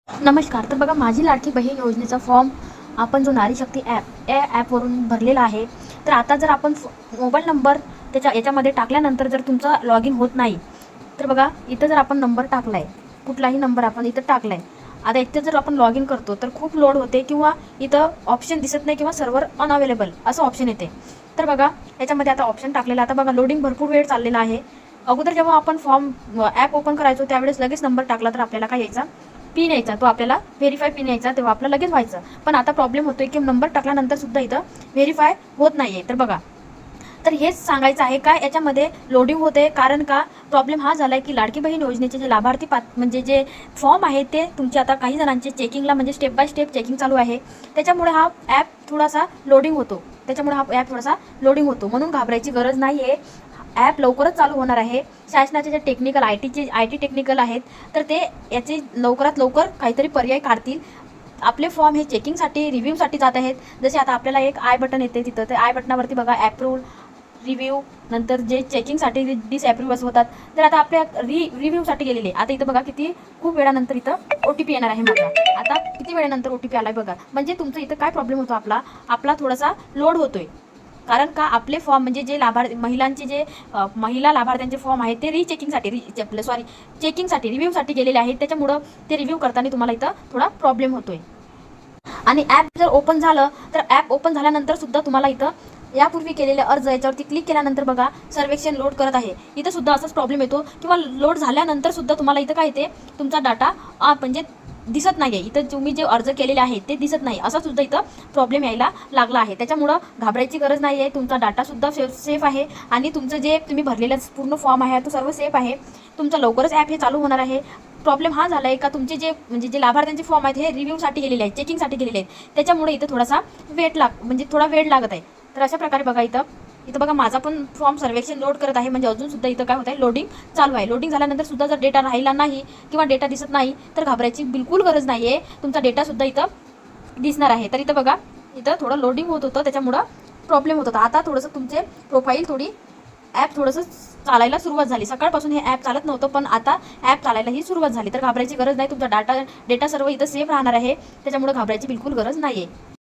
नमस्कार. तर बघा, माझी लाडकी बहीण योजनेचा फॉर्म आपण जो नारी शक्ती ॲप या ॲपवरून भरलेला आहे. तर आता जर आपण मोबाईल नंबर याच्यामध्ये टाकल्यानंतर जर तुमचा लॉग इन होत नाही, तर बघा इथं जर आपण नंबर टाकला आहे, कुठलाही नंबर आपण इथं टाकला आहे, आता इथं जर आपण लॉग इन करतो तर खूप लोड होते किंवा इथं ऑप्शन दिसत नाही किंवा सर्व्हर अनअवेलेबल असं ऑप्शन येते. तर बघा याच्यामध्ये आता ऑप्शन टाकलेला, आता बघा लोडिंग भरपूर वेळ चाललेला आहे. अगोदर जेव्हा आपण फॉर्म ॲप ओपन करायचो त्यावेळेस लगेच नंबर टाकला तर आपल्याला काय यायचा, पिन यायचा, तो आपल्याला व्हेरीफाय पिन यायचा, तेव्हा आपलं लगेच व्हायचं. पण आता प्रॉब्लेम होतोय की नंबर टाकल्यानंतर सुद्धा इथं व्हेरीफाय होत नाहीये. तर बघा, तर हेच सांगायचं आहे का याच्यामध्ये लोडिंग होते. कारण का प्रॉब्लेम हा झालाय की लाडकी बहीण योजनेचे जे लाभार्थी म्हणजे जे फॉर्म आहे ते तुमचे आता काही जणांचे चेकिंगला म्हणजे स्टेप बाय स्टेप चेकिंग चालू आहे. त्याच्यामुळे हा ॲप थोडासा लोडिंग होतो. म्हणून घाबरायची गरज नाही आहे. ॲप लवकरच चालू होणार आहे. शासनाचे जे टेक्निकल आय टी टेक्निकल आहेत, तर ते याचे लवकरात लवकर काहीतरी पर्याय काढतील. आपले फॉर्म हे चेकिंगसाठी रिव्ह्यूसाठी जात आहेत. जसे आता आपल्याला एक आय बटन येते, तिथं ते आय बटनावरती बघा अप्रूव्ह, रिव्ह्यू, नंतर जे चेकिंगसाठी डिसअप्रूव्ह होतात, तर आता आपल्या रिव्ह्यूसाठी गेलेले. आता इथं बघा खूप वेळानंतर इथं OTP येणार आहे माझा. आता किती वेळानंतर OTP आलाय बघा. म्हणजे तुमचं इथं काय प्रॉब्लेम होतो, आपला थोडासा लोड होतोय. कारण का आपले फॉर्म म्हणजे जे महिलांचे जे महिला लाभार्थ्यांचे फॉर्म आहेत ते चेकिंगसाठी रिव्ह्यूसाठी गेलेले आहेत. त्याच्यामुळं ते रिव्ह्यू करताना तुम्हाला इथं थोडा प्रॉब्लेम होतोय. आणि ॲप जर ओपन झालं तर ॲप ओपन झाल्यानंतर सुद्धा तुम्हाला इथं यापूर्वी केलेले अर्ज याच्यावरती क्लिक केल्यानंतर बघा सर्वेक्षण लोड करत आहे. इथं सुद्धा असाच प्रॉब्लेम येतो किंवा लोड झाल्यानंतर सुद्धा तुम्हाला इथं काय येते, तुमचा डाटा म्हणजे दिसत नाही आहे. इथं तुम्ही जे अर्ज केलेले आहेत ते दिसत नाही, असा सुद्धा इथं प्रॉब्लेम यायला लागला आहे. त्याच्यामुळं घाबरायची गरज नाही आहे. तुमचा डाटासुद्धा सेफ आहे आणि तुमचं जे तुम्ही भरलेलं पूर्ण फॉर्म आहे तो सर्व सेफ आहे. तुमचं लवकरच ॲप हे चालू होणार आहे. प्रॉब्लेम हा झाला आहे का तुमचे जे लाभार्थ्यांचे फॉर्म आहेत हे रिव्ह्यूसाठी गेलेले आहेत, चेकिंगसाठी गेलेले आहेत. त्याच्यामुळे इथं थोडासा थोडा वेळ लागत आहे. तर अशा प्रकारे बघा इथं बघा माझा पण फॉर्म सर्वेक्षण लोड करत आहे. म्हणजे अजून सुद्धा इथं काय होत आहे, लोडिंग चालू आहे. लोडिंग झाल्यानंतर सुद्धा जर डेटा राहिला नाही किंवा डेटा दिसत नाही तर घाबरायची बिलकुल गरज नाही आहे. तुमचा डेटा सुद्धा इथं दिसणार आहे. तर इथं बघा इथं थोडं लोडिंग होत होतं, त्याच्यामुळं प्रॉब्लेम होत होता. आता थोडंसं तुमचे प्रोफाईल ॲप थोडंसं चालायला सुरुवात झाली. सकाळपासून हे ॲप चालत नव्हतं, पण आता ॲप चालायला ही सुरुवात झाली. तर घाबरायची गरज नाही. तुमचा डेटा सर्व इथं सेफ राहणार आहे. त्याच्यामुळे घाबरायची बिलकुल गरज नाही आहे.